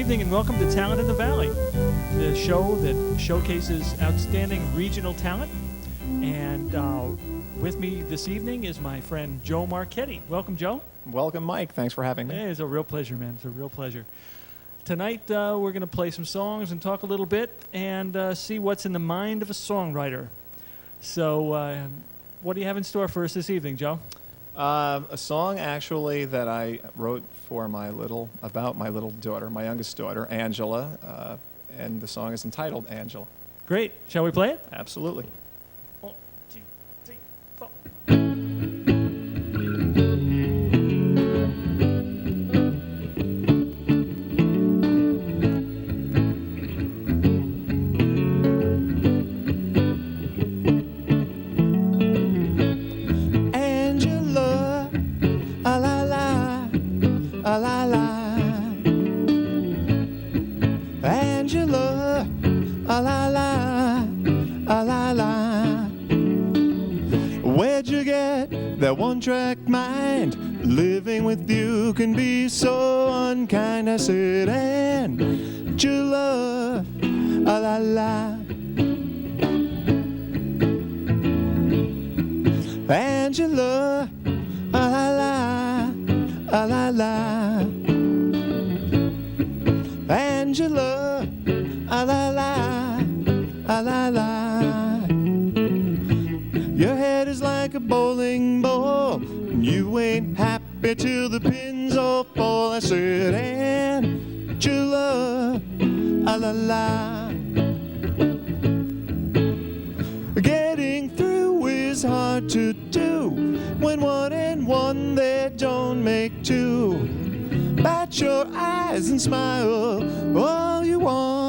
evening and welcome to Talent in the Valley, the show that showcases outstanding regional talent. And with me this evening is my friend Joe Marchetti. Welcome, Joe. Welcome, Mike. Thanks for having me. Hey, it's a real pleasure, man. It's a real pleasure. Tonight we're going to play some songs and talk a little bit and see what's in the mind of a songwriter. So what do you have in store for us this evening, Joe? A song actually that I wrote for about my little daughter, my youngest daughter, Angela, and the song is entitled Angela. Great. Shall we play it? Absolutely. 1, 2, 3, 4. Angela, a la la, a la la. Where'd you get that one-track mind? Living with you can be so unkind. I said, Angela, a la la. Angela, a la la, a la la. Angela, a la la, a la la. Your head is like a bowling ball, and you ain't happy till the pins all fall. I said, Angela, a la la. Getting through is hard to do when 1 and 1 they don't make 2. Bat your eyes and smile all you want.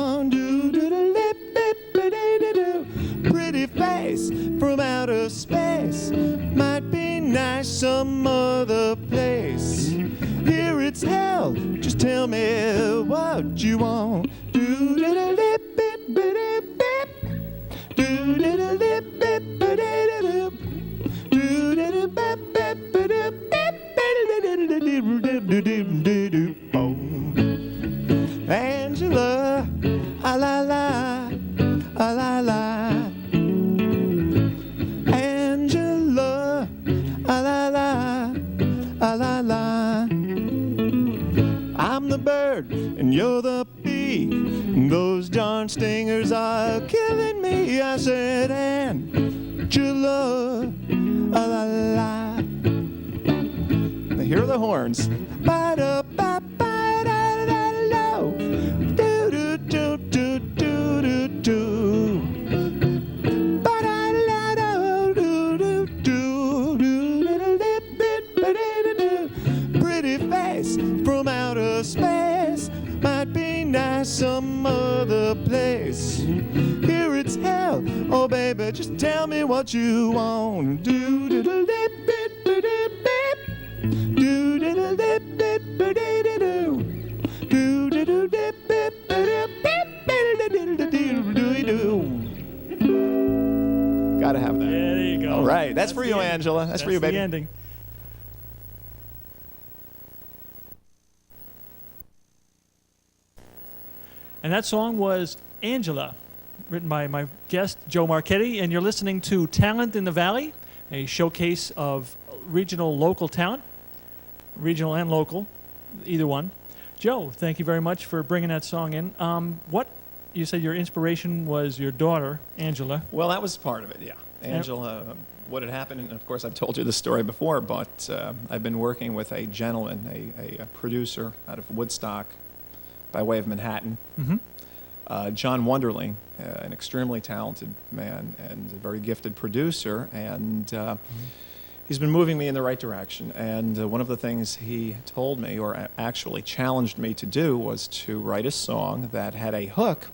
Pretty face from outer space might be nice some other place. Here it's hell, just tell me what you want. Angela, a la la, a la la. Angela, a la la, a la la. I'm the bird and you're the bee. Those darn stingers are killing me. I said, Angela, a la la. Now here are the horns. Pretty face from outer space might be nice some other place. Here it's hell, oh baby, just tell me what you want. Gotta have that. Yeah, there you go. All right, that's for you, Angela. That's for you, baby. The ending. And that song was Angela, written by my guest, Joe Marchetti, and you're listening to Talent in the Valley, a showcase of regional local talent, regional and local, either one. Joe, thank you very much for bringing that song in. What you said your inspiration was your daughter, Angela. Well, that was part of it, yeah. Angela, what had happened, and of course I've told you this story before, but I've been working with a gentleman, a producer out of Woodstock by way of Manhattan, John Wonderling, an extremely talented man and a very gifted producer, and he's been moving me in the right direction. And one of the things he told me, or actually challenged me to do, was to write a song that had a hook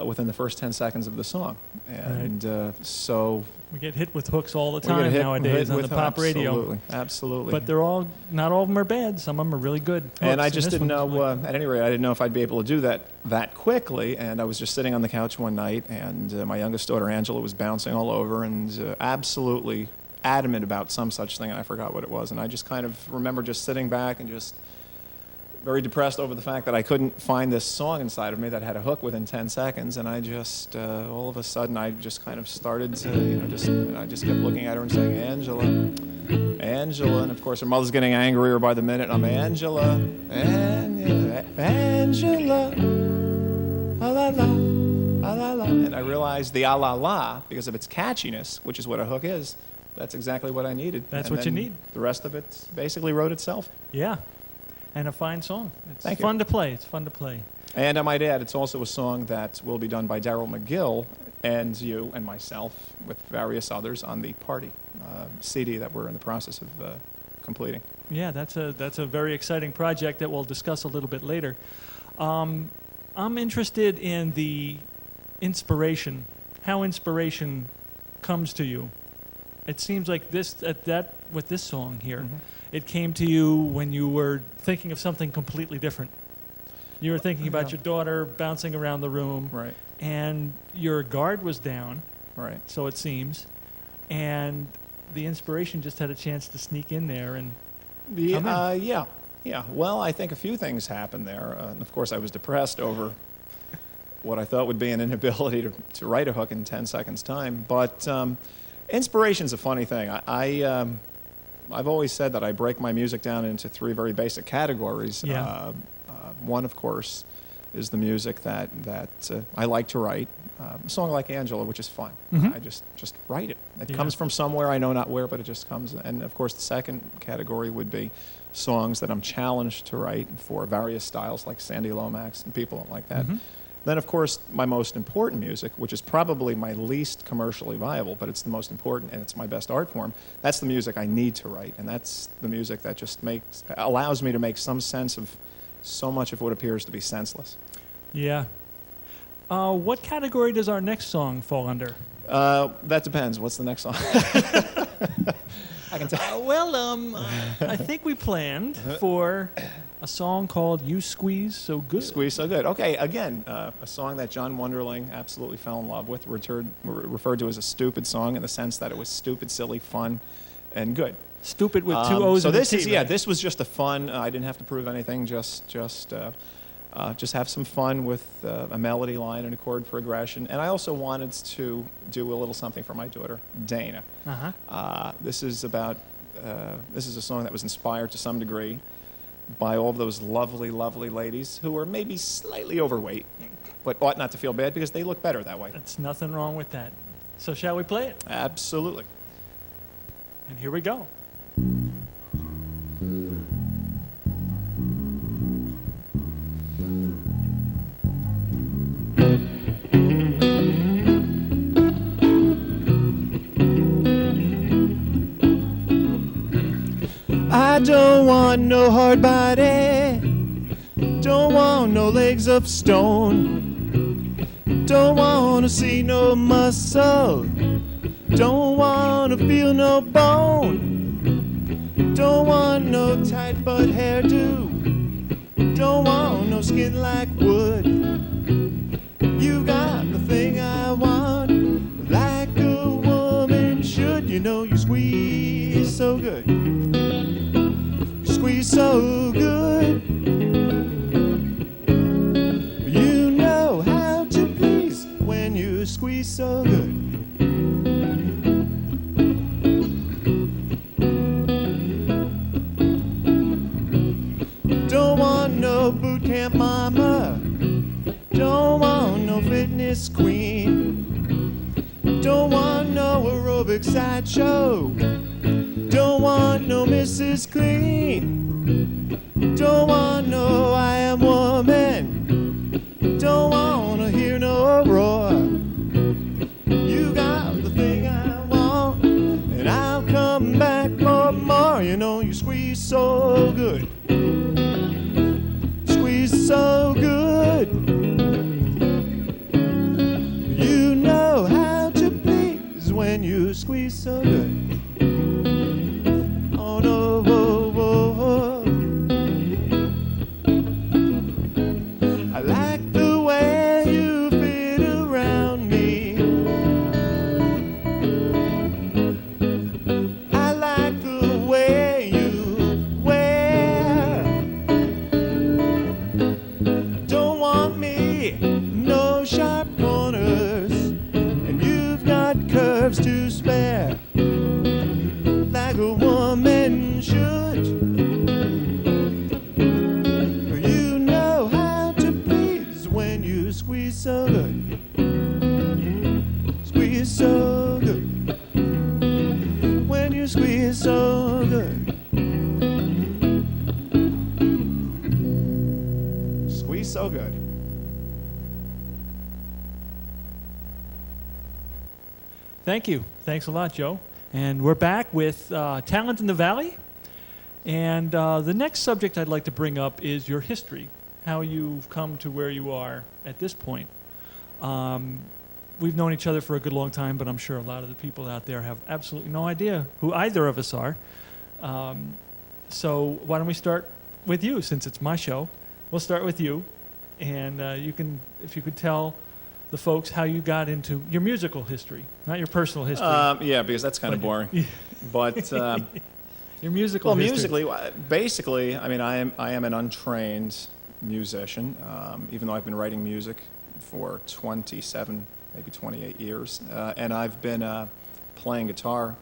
within the first 10 seconds of the song. And so we get hit with hooks all the time nowadays on the pop radio. Absolutely, absolutely. But not all of them are bad. Some of them are really good hooks. And I just didn't know, at any rate, I didn't know if I'd be able to do that quickly. And I was just sitting on the couch one night, and my youngest daughter, Angela, was bouncing all over and absolutely adamant about some such thing, and I forgot what it was. And I just kind of remember just sitting back and just very depressed over the fact that I couldn't find this song inside of me that had a hook within 10 seconds, and I just, all of a sudden, I just kind of started to, I just kept looking at her and saying, Angela, Angela, and of course her mother's getting angrier by the minute. I'm Angela, Angela, ah la la, ah la la, and I realized the ah la la, because of its catchiness, which is what a hook is, that's exactly what I needed. That's and what you then need. The rest of it basically wrote itself. Yeah, and a fine song. It's Thank you. fun to play. It's fun to play. And I might add, it's also a song that will be done by Daryl McGill and you and myself with various others on the Party CD that we're in the process of completing. Yeah, that's a very exciting project that we'll discuss a little bit later. I'm interested in the inspiration, how inspiration comes to you. It seems like with this song here, it came to you when you were thinking of something completely different. You were thinking about your daughter bouncing around the room, Right, and your guard was down, right. so it seems, and the inspiration just had a chance to sneak in there and come in. Yeah. Well, I think a few things happened there. And of course, I was depressed over what I thought would be an inability to write a hook in 10 seconds' time. But inspiration's a funny thing. I've always said that I break my music down into three very basic categories. Yeah. One, of course, is the music that I like to write. A song like Angela, which is fun. Mhm. I just write it. It Yeah. comes from somewhere, I know not where, but it just comes. And of course, the second category would be songs that I'm challenged to write for various styles, like Sandy Lomax and people like that. Mhm. Then, of course, my most important music, which is probably my least commercially viable, but it's the most important and it's my best art form, that's the music I need to write. And that's the music that just allows me to make some sense of so much of what appears to be senseless. Yeah. What category does our next song fall under? That depends. What's the next song? I can tell. I think we planned for a song called "You Squeeze So Good." Squeeze So Good. Okay, again, a song that John Wonderling absolutely fell in love with, referred to as a stupid song in the sense that it was stupid, silly, fun, and good. Stupid with two O's so and this a T. is yeah. right? This was just a fun. I didn't have to prove anything. Just have some fun with a melody line and a chord progression. And I also wanted to do a little something for my daughter, Dana. Uh-huh. This is a song that was inspired to some degree by all of those lovely, lovely ladies who are maybe slightly overweight, but ought not to feel bad because they look better that way. There's nothing wrong with that. So shall we play it? Absolutely. And here we go. I don't want no hard body, don't want no legs of stone, don't want to see no muscle, don't want to feel no bone, don't want no tight butt hairdo, don't want no skin like wood. You got the thing I want, like a woman should. You know you squeeze so good, squeeze so good. You know how to please when you squeeze so good. Don't want no boot camp mama, don't want no fitness queen, don't want no aerobic sideshow, don't want no Mrs. Clean, don't want no I am woman, don't want to hear no roar. You got the thing I want, and I'll come back for more. You know you squeeze so good, squeeze so good. You know how to please when you squeeze so good. Oh no, whoa, whoa, whoa. I like the way you fit around me. I like the way you wear squeeze so good. Squeeze so good. When you squeeze so good. Squeeze so good. Thank you. Thanks a lot, Joe. And we're back with Talent in the Valley. And the next subject I'd like to bring up is your history, how you've come to where you are at this point. We've known each other for a good long time, but I'm sure a lot of the people out there have absolutely no idea who either of us are. So why don't we start with you, since it's my show. We'll start with you, and if you could tell the folks how you got into your musical history, not your personal history. Yeah, because that's kind of boring. But your musical history. Musically, basically, I mean, I am an untrained musician, even though I've been writing music for 27, maybe 28 years, and I've been playing guitar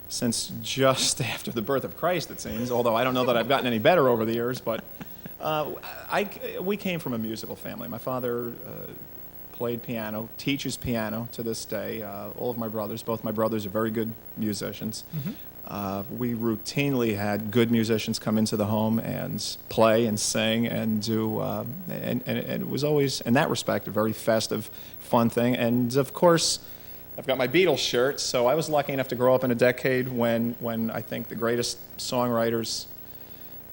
since just after the birth of Christ, it seems. Although I don't know that I've gotten any better over the years, but we came from a musical family. My father played piano, teaches piano to this day. All of my brothers, both my brothers are very good musicians. Mm-hmm. We routinely had good musicians come into the home and play and sing and do, and it was always, in that respect, a very festive, fun thing. And of course, I've got my Beatles shirt, so I was lucky enough to grow up in a decade when I think the greatest songwriters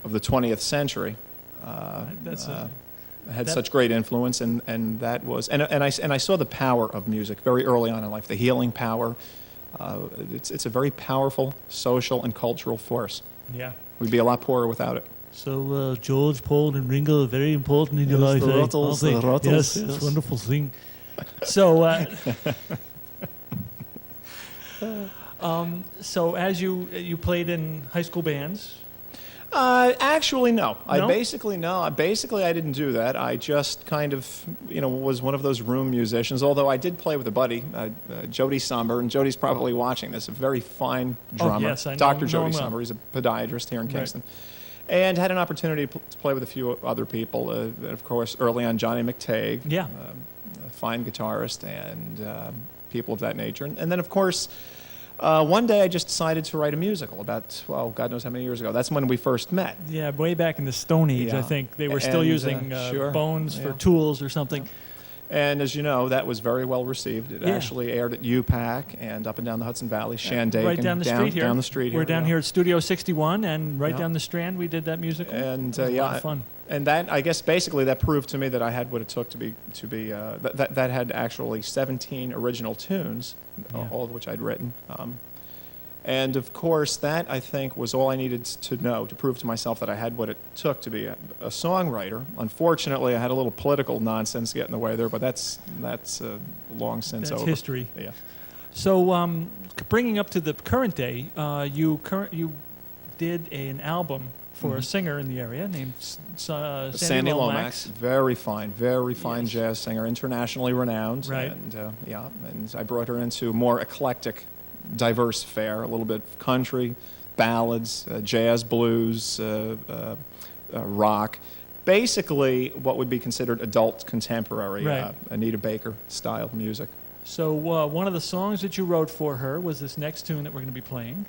of the 20th century had such great influence, and that was, and I saw the power of music very early on in life, the healing power. It's a very powerful social and cultural force. Yeah. We'd be a lot poorer without it. So George, Paul, and Ringo are very important in your life. The Ruttles, aren't they? the Ruttles, yes, yes. it's a wonderful thing. So, so as you played in high school bands. Actually, no. No? Basically, I didn't do that. I just kind of, was one of those room musicians. Although I did play with a buddy, Jody Somber, and Jody's probably watching this. A very fine drummer, yes, I know. Dr. Know Jody him well. Somber. He's a podiatrist here in Right. Kingston, and had an opportunity to play with a few other people. And of course, early on, Johnny McTague, Yeah. a fine guitarist, and people of that nature. And then, of course. One day I just decided to write a musical about, well, God knows how many years ago. That's when we first met. Yeah, way back in the Stone Age, I Yeah. think. They were still And, using sure. bones for Yeah. tools or something. And as you know, that was very well received. It Yeah. actually aired at UPAC and up and down the Hudson Valley, Shandaken. Right down the street here. Down the street here. We're down yeah. here at Studio 61, and right Yeah. down the Strand we did that musical. And It was a lot of fun. And that, I guess, basically that proved to me that I had what it took to be that had actually 17 original tunes, Yeah. all of which I'd written. And of course, that I think was all I needed to know to prove to myself that I had what it took to be a songwriter. Unfortunately, I had a little political nonsense get in the way there, but that's long since That's over. history. Yeah. So, bringing up to the current day, you did an album for a Mhm. singer in the area named Sandy Lomax, very fine Yes. jazz singer, internationally renowned. Right. And and I brought her into more eclectic, diverse fare, a little bit of country, ballads, jazz, blues, rock. Basically, what would be considered adult contemporary, Right. Anita Baker style music. So one of the songs that you wrote for her was this next tune that we're going to be playing.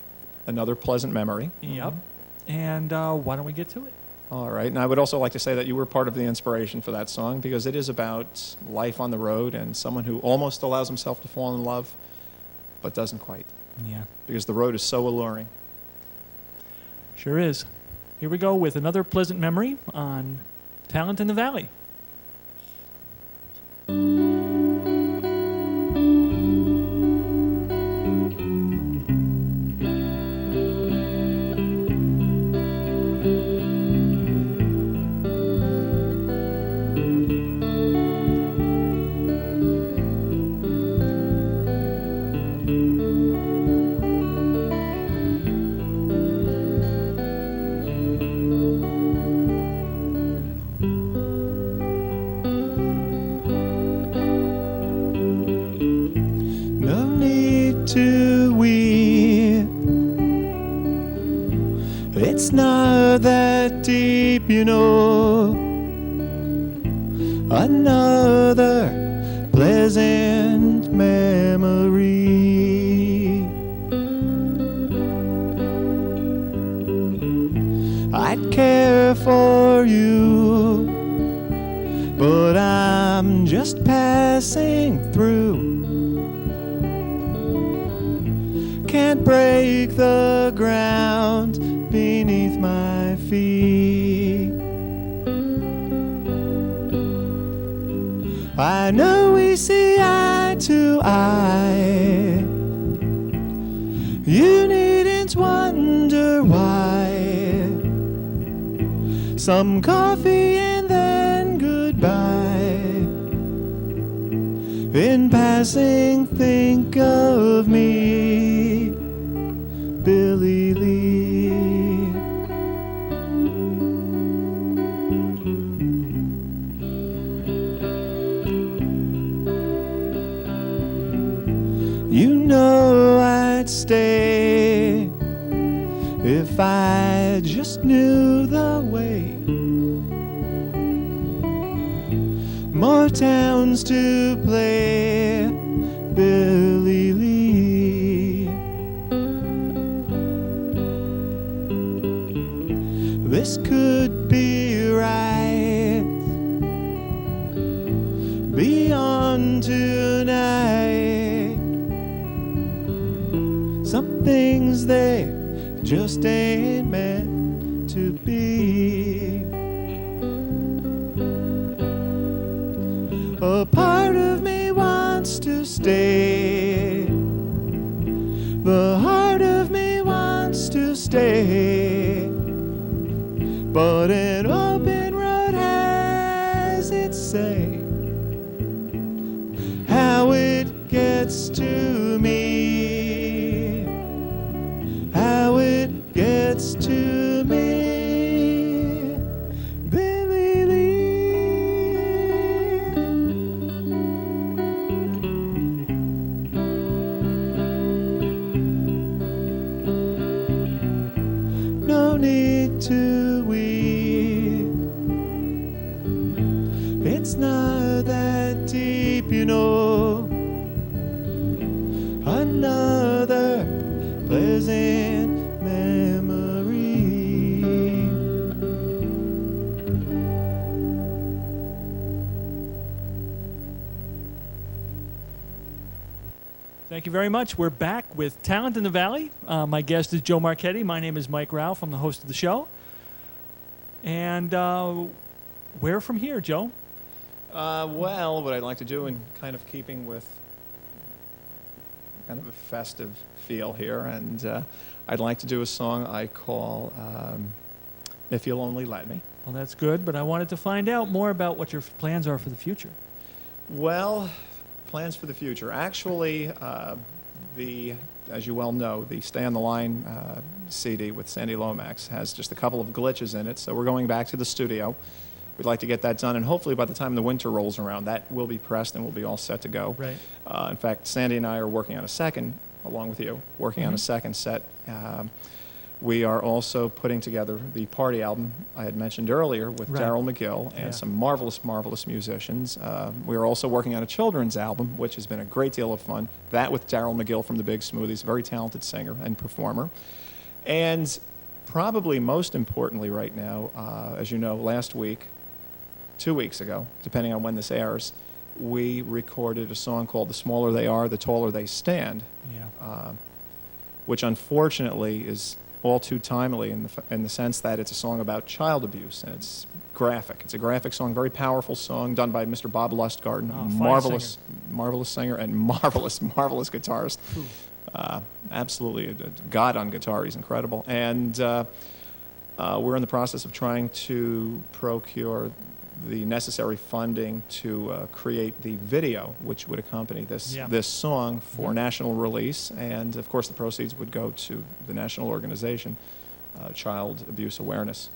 Another pleasant memory. Yep. And why don't we get to it? All right, and I would also like to say that you were part of the inspiration for that song because it is about life on the road and someone who almost allows himself to fall in love, but doesn't quite, Yeah. because the road is so alluring. Sure is. Here we go with another pleasant memory on Talent in the Valley. No need to weep. It's not that deep, you know. another pleasant memory. I'd care for you, but I'm just passing through. Can't break the ground beneath my feet. I know we see eye to eye. You needn't wonder why. Some coffee and then goodbye. In passing, think of me, Billy Lee. You know I'd stay if I just knew the way. More towns to play, Billy Lee. This could be right beyond tonight. Some things they just ain't meant to be. A part of me wants to stay. The heart of me wants to stay. But an open road has its say. How it gets to me. How it gets to me. Billy Lee. No need to weep. It's not that deep, you know. Another pleasant memory. Thank you very much. We're back with Talent in the Valley. My guest is Joe Marchetti. My name is Mike Ralff. I'm the host of the show. And where from here, Joe? Well, what I'd like to do, in kind of keeping with kind of a festive feel here, and I'd like to do a song I call If You'll Only Let Me. Well, that's good, but I wanted to find out more about what your plans are for the future. Well, plans for the future. Actually, as you well know, the Stay on the Line CD with Sandy Lomax has just a couple of glitches in it, so we're going back to the studio. We'd like to get that done, and hopefully by the time the winter rolls around, that will be pressed and we'll be all set to go. Right. In fact, Sandy and I are working on a second, along with you, working on a second set. We are also putting together the party album I had mentioned earlier with Right. Daryl McGill and some marvelous, marvelous musicians. We are also working on a children's album, which has been a great deal of fun. That with Daryl McGill from the Big Smoothies, a very talented singer and performer. And probably most importantly right now, as you know, last week, 2 weeks ago, depending on when this airs, we recorded a song called The Smaller They Are, The Taller They Stand, which unfortunately is all too timely in the sense that it's a song about child abuse, and it's graphic. It's a graphic song, very powerful song done by Mr. Bob Lustgarten, marvelous singer and marvelous guitarist. Absolutely a god on guitar. He's incredible. And we're in the process of trying to procure the necessary funding to create the video which would accompany this song for national release, and of course the proceeds would go to the national organization, Child Abuse Awareness.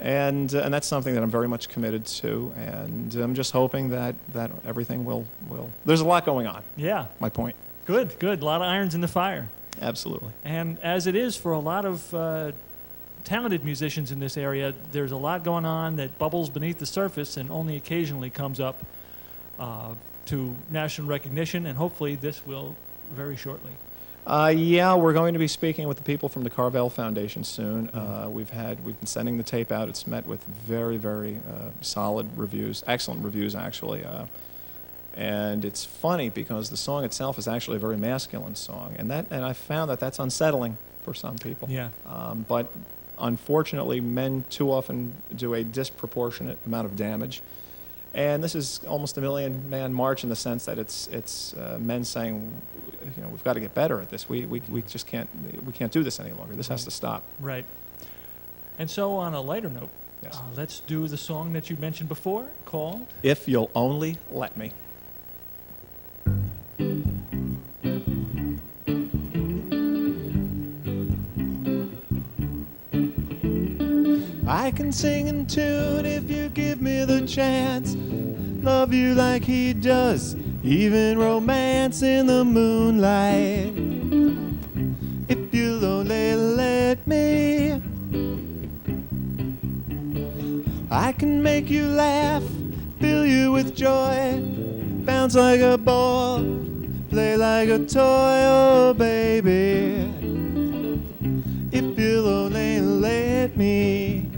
And that's something that I'm very much committed to, and I'm just hoping that everything will. There's a lot going on. Yeah. My point. Good. A lot of irons in the fire. Absolutely. And as it is for a lot of talented musicians in this area. There's a lot going on that bubbles beneath the surface and only occasionally comes up to national recognition, and hopefully this will very shortly. Yeah, we're going to be speaking with the people from the Carvel Foundation soon. We've been sending the tape out. It's met with very, very solid reviews, excellent reviews actually. And it's funny because the song itself is actually a very masculine song, and I found that that's unsettling for some people. Yeah. But unfortunately, men too often do a disproportionate amount of damage. And this is almost a million-man march in the sense that it's men saying, we've got to get better at this. We just can't do this any longer. This has to stop. Right. And so on a lighter note, Yes. let's do the song that you mentioned before called If You'll Only Let Me. I can sing in tune if you give me the chance. Love you like he does, even romance in the moonlight. If you'll only let me, I can make you laugh, fill you with joy, bounce like a ball, play like a toy, oh baby. If you'll only let me.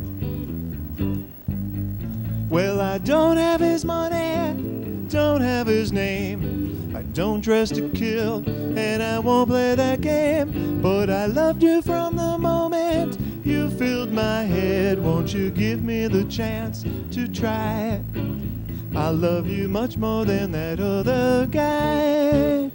Well, I don't have his money, don't have his name, I don't dress to kill, and I won't play that game. But I loved you from the moment you filled my head. Won't you give me the chance to try? I love you much more than that other guy.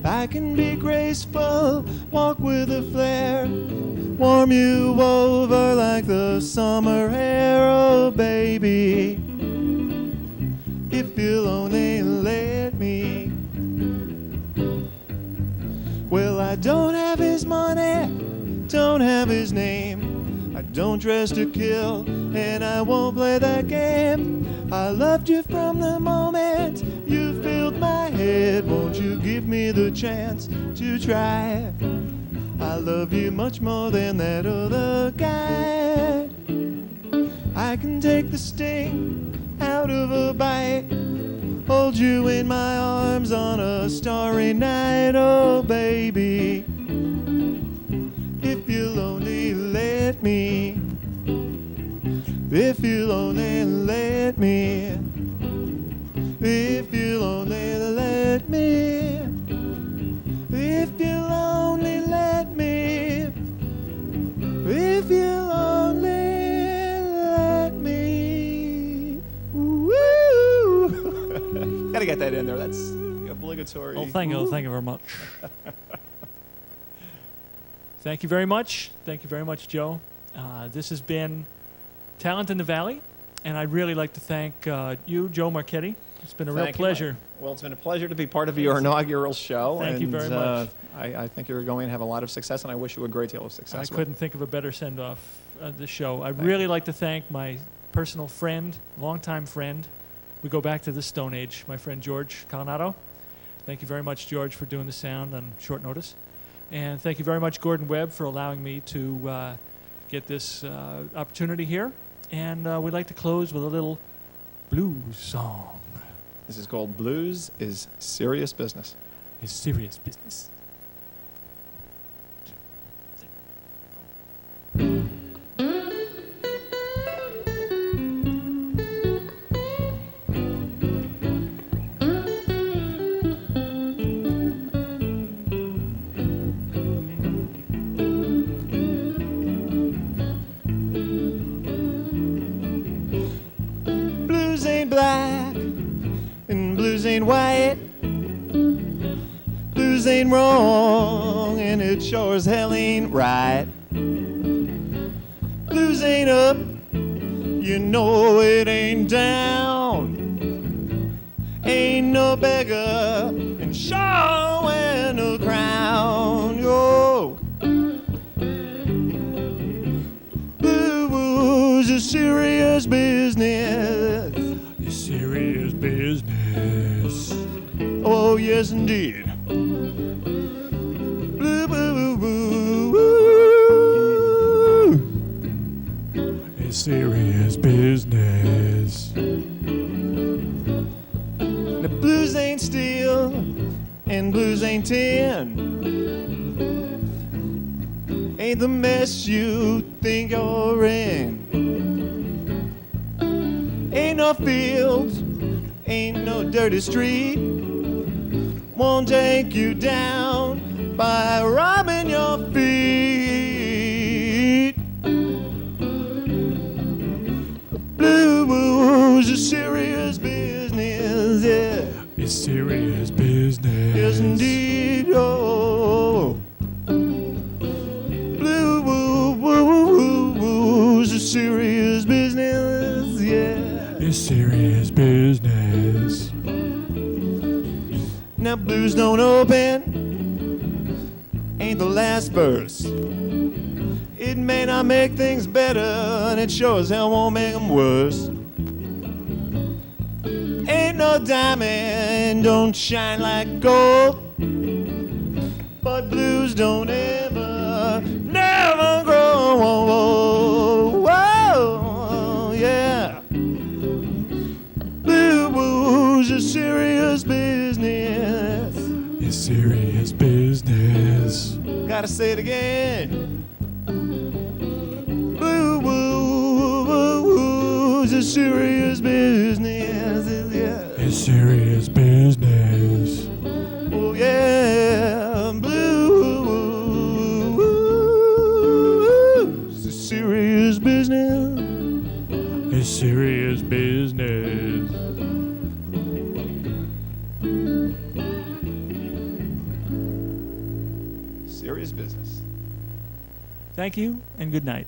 I can be graceful, walk with a flair, warm you over like the summer air, oh baby. If you'll only let me. Well, I don't have his money, don't have his name, I don't dress to kill, and I won't play that game. I loved you from the moment you filled my head. Won't you give me the chance to try? I love you much more than that other guy. I can take the sting out of a bite, hold you in my arms on a starry night, oh baby. If you'll only let me. If you'll only let me. If you'll only let me. If you'll only let me. If you'll only let me. Woo! Gotta get that in there. That's obligatory. Oh, thank you very much. Thank you very much. Thank you very much, Joe. This has been Talent in the Valley, and I'd really like to thank you, Joe Marchetti. It's been a real pleasure. Well, it's been a pleasure to be part of your inaugural show. Thank you very much. I think you're going to have a lot of success, and I wish you a great deal of success. I couldn't think of a better send-off of the show. I'd really like to thank my personal friend, longtime friend. We go back to the Stone Age, my friend George Coronado. Thank you very much, George, for doing the sound on short notice. And thank you very much, Gordon Webb, for allowing me to get this opportunity here. And we'd like to close with a little blues song. This is called Blues is Serious Business. It's serious business. Blues ain't black and blues ain't white. Blues ain't wrong and it sure as hell ain't right. Blues ain't up, you know it ain't down. Ain't no beggar and sure wear no crown. Yo, blues is serious business. Serious business. Oh, yes, indeed. Blue, blue, blue, blue. business. The blues ain't steel and blues ain't tin. Ain't the mess you think you're in. Ain't no fields, ain't no dirty street. Won't take you down by robbing your feet. Blues is serious business, yeah. It's serious business. Yes, indeed, oh. Blues is serious business, yeah. It's serious business. Now blues don't open, ain't the last verse. It may not make things better, and it sure as hell won't make them worse. Ain't no diamond, don't shine like gold. But blues don't ever, never grow. Whoa, whoa, yeah. Blues is serious business. It's serious business. Gotta say it again. Blues is serious business. Yeah. It's serious business. Oh yeah, blues is serious business. It's serious business. Serious business. Thank you and good night.